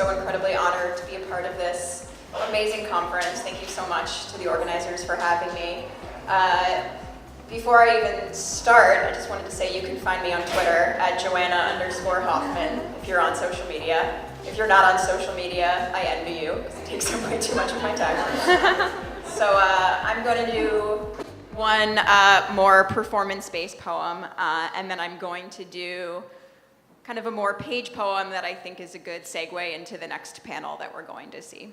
so incredibly honored to be a part of this amazing conference. Thank you so much to the organizers for having me. Before I even start, I just wanted to say you can find me on Twitter at Joanna_Hoffman if you're on social media. If you're not on social media, I envy you because it takes up way too much of my time. So I'm going to do one more performance-based poem, and then I'm going to do kind of a more page poem that I think is a good segue into the next panel that we're going to see.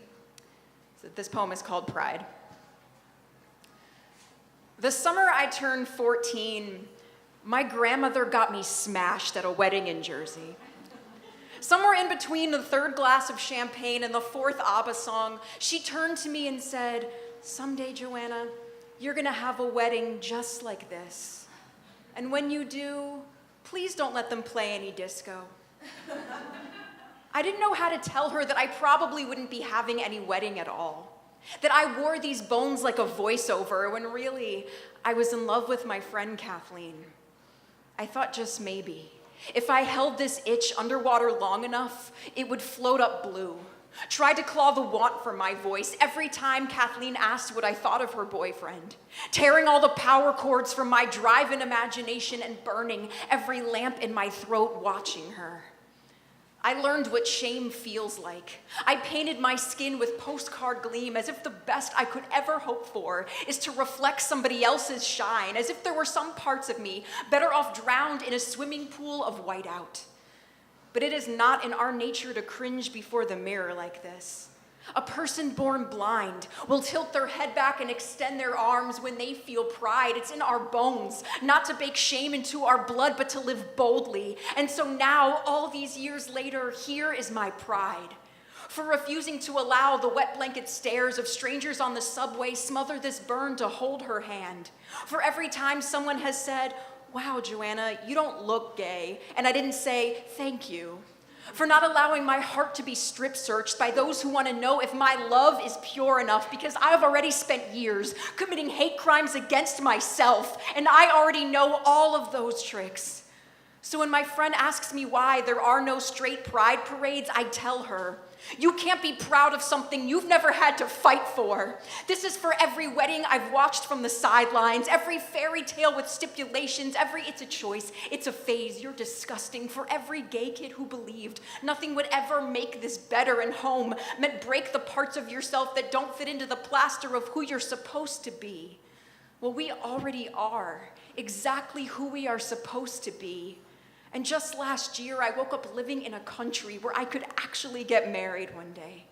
So this poem is called Pride. The summer I turned 14, my grandmother got me smashed at a wedding in Jersey. Somewhere in between the third glass of champagne and the fourth ABBA song, she turned to me and said, "Someday, Joanna, you're gonna have a wedding just like this. And when you do, please don't let them play any disco." I didn't know how to tell her that I probably wouldn't be having any wedding at all. That I wore these bones like a voiceover when really I was in love with my friend Kathleen. I thought just maybe, if I held this itch underwater long enough, it would float up blue. Tried to claw the want for my voice every time Kathleen asked what I thought of her boyfriend, tearing all the power cords from my drive-in imagination and burning every lamp in my throat watching her. I learned what shame feels like. I painted my skin with postcard gleam as if the best I could ever hope for is to reflect somebody else's shine, as if there were some parts of me better off drowned in a swimming pool of whiteout. But it is not in our nature to cringe before the mirror like this. A person born blind will tilt their head back and extend their arms when they feel pride. It's in our bones, not to bake shame into our blood, but to live boldly. And so now, all these years later, here is my pride. For refusing to allow the wet blanket stares of strangers on the subway smother this burn to hold her hand. For every time someone has said, "Wow, Joanna, you don't look gay," and I didn't say, "Thank you." For not allowing my heart to be strip-searched by those who want to know if my love is pure enough, because I have already spent years committing hate crimes against myself, and I already know all of those tricks. So when my friend asks me why there are no straight pride parades, I tell her, you can't be proud of something you've never had to fight for. This is for every wedding I've watched from the sidelines, every fairy tale with stipulations, it's a choice, it's a phase, you're disgusting. For every gay kid who believed nothing would ever make this better and home meant break the parts of yourself that don't fit into the plaster of who you're supposed to be. Well, we already are exactly who we are supposed to be. And just last year, I woke up living in a country where I could actually get married one day.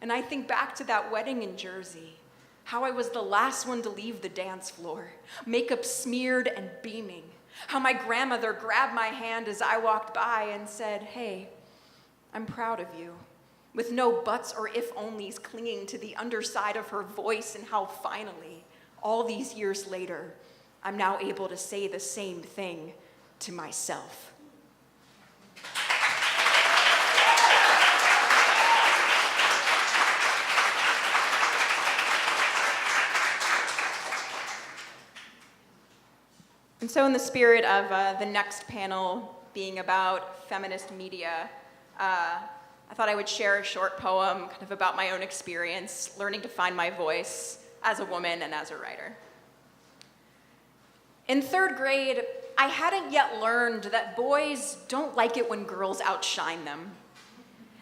And I think back to that wedding in Jersey, how I was the last one to leave the dance floor, makeup smeared and beaming, how my grandmother grabbed my hand as I walked by and said, "Hey, I'm proud of you," with no buts or if-onlys clinging to the underside of her voice, and how finally, all these years later, I'm now able to say the same thing to myself. And so in the spirit of the next panel being about feminist media, I thought I would share a short poem kind of about my own experience learning to find my voice as a woman and as a writer. In third grade, I hadn't yet learned that boys don't like it when girls outshine them.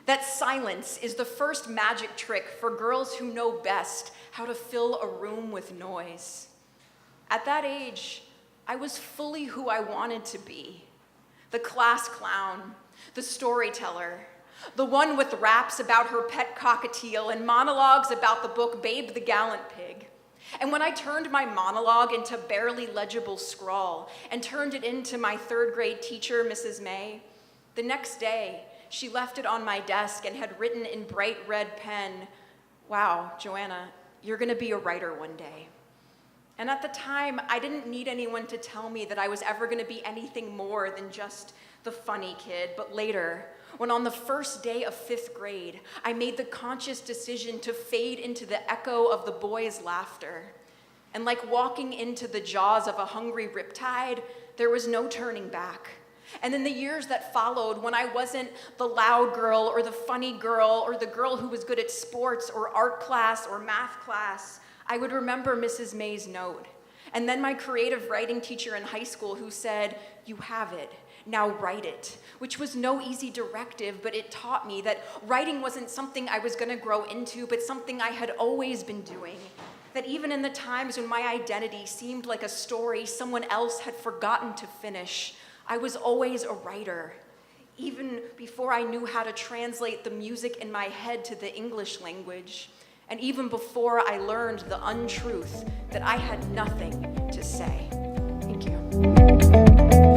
That silence is the first magic trick for girls who know best how to fill a room with noise. At that age, I was fully who I wanted to be. The class clown, the storyteller, the one with raps about her pet cockatiel and monologues about the book Babe the Gallant Pig. And when I turned my monologue into barely legible scrawl and turned it into my third grade teacher, Mrs. May, the next day, she left it on my desk and had written in bright red pen, "Wow, Joanna, you're gonna be a writer one day." And at the time, I didn't need anyone to tell me that I was ever gonna be anything more than just the funny kid. But later, when on the first day of 5th grade, I made the conscious decision to fade into the echo of the boys' laughter. And like walking into the jaws of a hungry riptide, there was no turning back. And in the years that followed, when I wasn't the loud girl or the funny girl or the girl who was good at sports or art class or math class, I would remember Mrs. May's note. And then my creative writing teacher in high school who said, "You have it, now write it," which was no easy directive, but it taught me that writing wasn't something I was gonna grow into, but something I had always been doing. That even in the times when my identity seemed like a story someone else had forgotten to finish, I was always a writer. Even before I knew how to translate the music in my head to the English language, and even before I learned the untruth that I had nothing to say. Thank you.